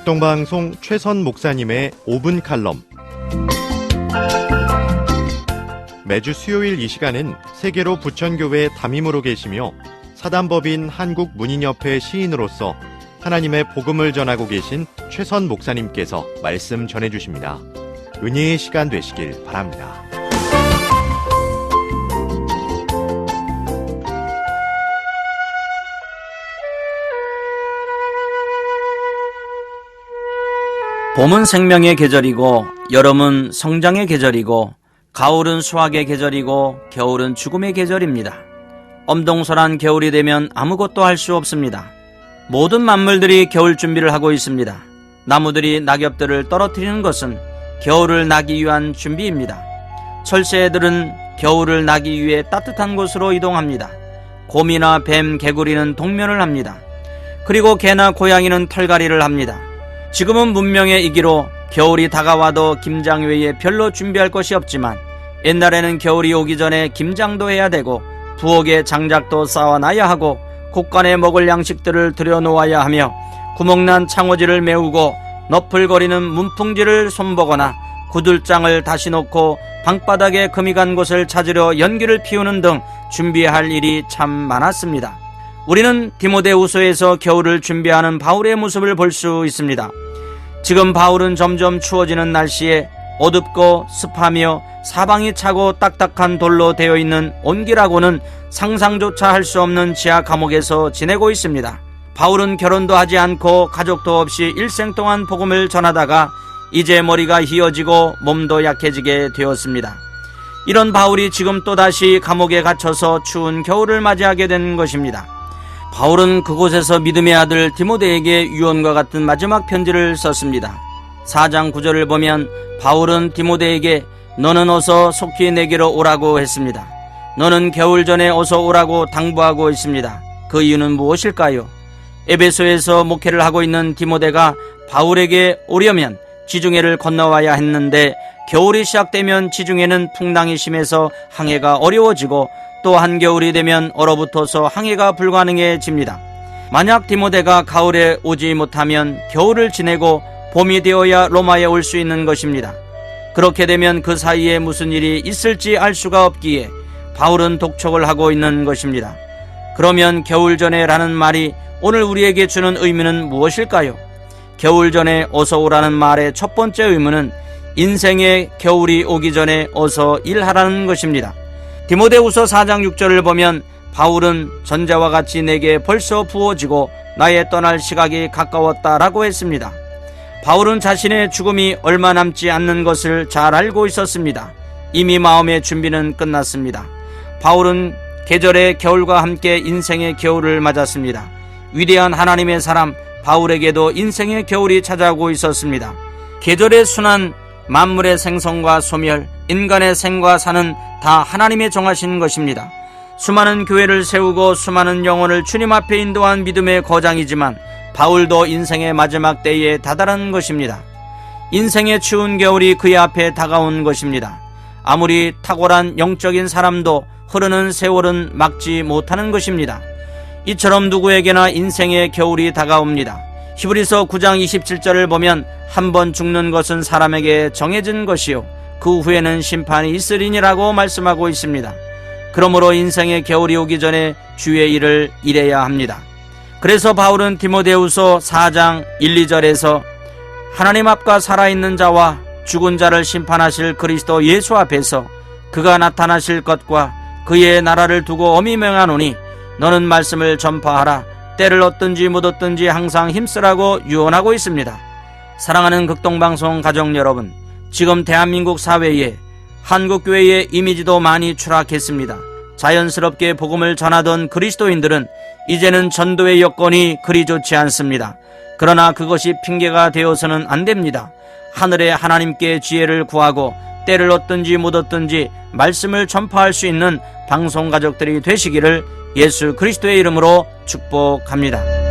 극동방송 최선 목사님의 5분 칼럼. 매주 수요일 이 시간은 세계로 부천교회 담임으로 계시며 사단법인 한국문인협회 시인으로서 하나님의 복음을 전하고 계신 최선 목사님께서 말씀 전해주십니다. 은혜의 시간 되시길 바랍니다. 봄은 생명의 계절이고 여름은 성장의 계절이고 가을은 수확의 계절이고 겨울은 죽음의 계절입니다. 엄동설한 겨울이 되면 아무것도 할 수 없습니다. 모든 만물들이 겨울 준비를 하고 있습니다. 나무들이 낙엽들을 떨어뜨리는 것은 겨울을 나기 위한 준비입니다. 철새들은 겨울을 나기 위해 따뜻한 곳으로 이동합니다. 곰이나 뱀, 개구리는 동면을 합니다. 그리고 개나 고양이는 털갈이를 합니다. 지금은 문명의 이기로 겨울이 다가와도 김장 외에 별로 준비할 것이 없지만 옛날에는 겨울이 오기 전에 김장도 해야 되고 부엌에 장작도 쌓아놔야 하고 곡간에 먹을 양식들을 들여놓아야 하며 구멍난 창호지를 메우고 너풀거리는 문풍지를 손보거나 구들장을 다시 놓고 방바닥에 금이 간 곳을 찾으려 연기를 피우는 등 준비할 일이 참 많았습니다. 우리는 디모데후서에서 겨울을 준비하는 바울의 모습을 볼 수 있습니다. 지금 바울은 점점 추워지는 날씨에 어둡고 습하며 사방이 차고 딱딱한 돌로 되어 있는 온기라고는 상상조차 할 수 없는 지하 감옥에서 지내고 있습니다. 바울은 결혼도 하지 않고 가족도 없이 일생 동안 복음을 전하다가 이제 머리가 휘어지고 몸도 약해지게 되었습니다. 이런 바울이 지금 또다시 감옥에 갇혀서 추운 겨울을 맞이하게 된 것입니다. 바울은 그곳에서 믿음의 아들 디모데에게 유언과 같은 마지막 편지를 썼습니다. 4장 9절을 보면 바울은 디모데에게 너는 어서 속히 내게로 오라고 했습니다. 너는 겨울 전에 어서 오라고 당부하고 있습니다. 그 이유는 무엇일까요? 에베소에서 목회를 하고 있는 디모데가 바울에게 오려면 지중해를 건너와야 했는데 겨울이 시작되면 지중해는 풍랑이 심해서 항해가 어려워지고 또 한겨울이 되면 얼어붙어서 항해가 불가능해집니다. 만약 디모데가 가을에 오지 못하면 겨울을 지내고 봄이 되어야 로마에 올 수 있는 것입니다. 그렇게 되면 그 사이에 무슨 일이 있을지 알 수가 없기에 바울은 독촉을 하고 있는 것입니다. 그러면 겨울 전에 라는 말이 오늘 우리에게 주는 의미는 무엇일까요? 겨울 전에 어서 오라는 말의 첫 번째 의무는 인생의 겨울이 오기 전에 어서 일하라는 것입니다. 디모데후서 4장 6절을 보면 바울은 전자와 같이 내게 벌써 부어지고 나의 떠날 시각이 가까웠다라고 했습니다. 바울은 자신의 죽음이 얼마 남지 않는 것을 잘 알고 있었습니다. 이미 마음의 준비는 끝났습니다. 바울은 계절의 겨울과 함께 인생의 겨울을 맞았습니다. 위대한 하나님의 사람 바울에게도 인생의 겨울이 찾아오고 있었습니다. 계절의 순환, 만물의 생성과 소멸, 인간의 생과 사는 다 하나님의 정하신 것입니다. 수많은 교회를 세우고 수많은 영혼을 주님 앞에 인도한 믿음의 거장이지만 바울도 인생의 마지막 때에 다다른 것입니다. 인생의 추운 겨울이 그의 앞에 다가온 것입니다. 아무리 탁월한 영적인 사람도 흐르는 세월은 막지 못하는 것입니다. 이처럼 누구에게나 인생의 겨울이 다가옵니다. 히브리서 9장 27절을 보면 한 번 죽는 것은 사람에게 정해진 것이요 그 후에는 심판이 있으리니라고 말씀하고 있습니다. 그러므로 인생의 겨울이 오기 전에 주의 일을 일해야 합니다. 그래서 바울은 디모데후서 4장 1, 2절에서 하나님 앞과 살아있는 자와 죽은 자를 심판하실 그리스도 예수 앞에서 그가 나타나실 것과 그의 나라를 두고 엄히 명하노니 너는 말씀을 전파하라. 때를 얻든지 못 얻든지 항상 힘쓰라고 유언하고 있습니다. 사랑하는 극동방송 가족 여러분, 지금 대한민국 사회에 한국교회의 이미지도 많이 추락했습니다. 자연스럽게 복음을 전하던 그리스도인들은 이제는 전도의 여건이 그리 좋지 않습니다. 그러나 그것이 핑계가 되어서는 안 됩니다. 하늘의 하나님께 지혜를 구하고 때를 얻든지 못 얻든지 말씀을 전파할 수 있는 방송 가족들이 되시기를 예수 그리스도의 이름으로 축복합니다.